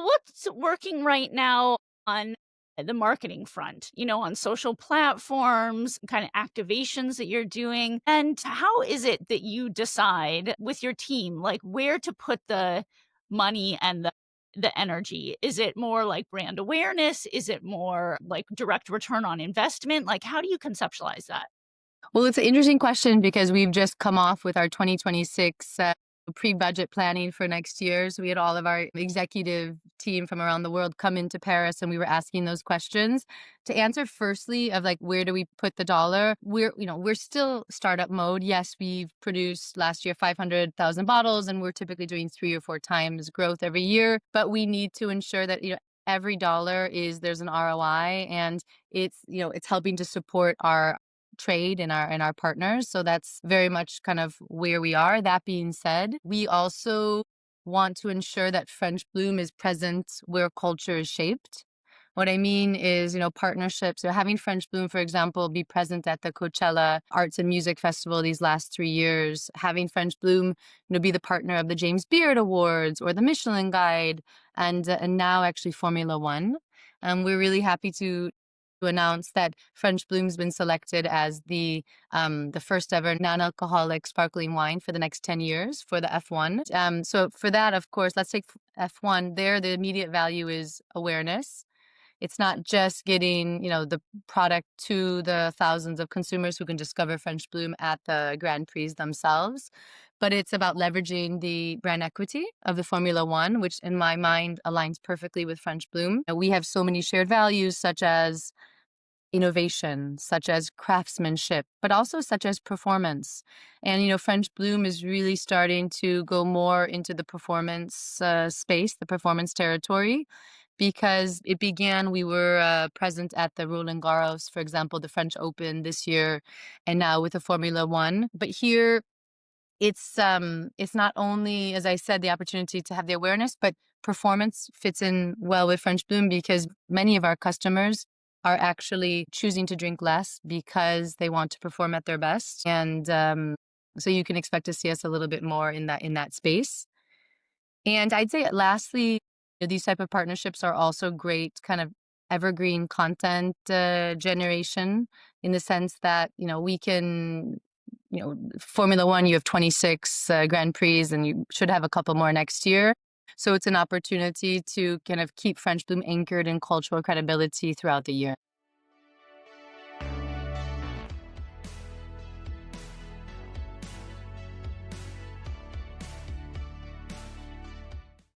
what's working right now on the marketing front, on social platforms, kind of activations that you're doing? And how is it that you decide with your team, like where to put the money and the energy? Is it more like brand awareness? Is it more like direct return on investment? Like, how do you conceptualize that? Well, it's an interesting question because we've just come off with our 2026 pre-budget planning for next year. So we had all of our executive team from around the world come into Paris, and we were asking those questions. To answer firstly of like where do we put the dollar? We're still startup mode. Yes, we've produced last year 500,000 bottles, and we're typically doing 3 or 4 times growth every year. But we need to ensure that every dollar there's an ROI, and it's helping to support our trade and our partners. So that's very much kind of where we are. That being said, we also want to ensure that French Bloom is present where culture is shaped. What I mean is, partnerships. So having French Bloom, for example, be present at the Coachella Arts and Music Festival these last 3 years, having French Bloom, be the partner of the James Beard Awards or the Michelin Guide, and now actually Formula One. We're really happy to announce that French Bloom's been selected as the first ever non-alcoholic sparkling wine for the next 10 years for the F1. So for that, of course, let's take F1. There, the immediate value is awareness. It's not just getting, the product to the thousands of consumers who can discover French Bloom at the Grand Prix themselves, but it's about leveraging the brand equity of the Formula One, which in my mind aligns perfectly with French Bloom. We have so many shared values such as innovation, such as craftsmanship, but also such as performance. And, French Bloom is really starting to go more into the performance space, the performance territory, because we were present at the Roland Garros, for example, the French Open this year, and now with the Formula One. But here, it's not only, as I said, the opportunity to have the awareness, but performance fits in well with French Bloom because many of our customers are actually choosing to drink less because they want to perform at their best. And so you can expect to see us a little bit more in that space. And I'd say lastly, these type of partnerships are also great kind of evergreen content generation in the sense that, we can, Formula One, you have 26 Grand Prix and you should have a couple more next year. So it's an opportunity to kind of keep French Bloom anchored in cultural credibility throughout the year.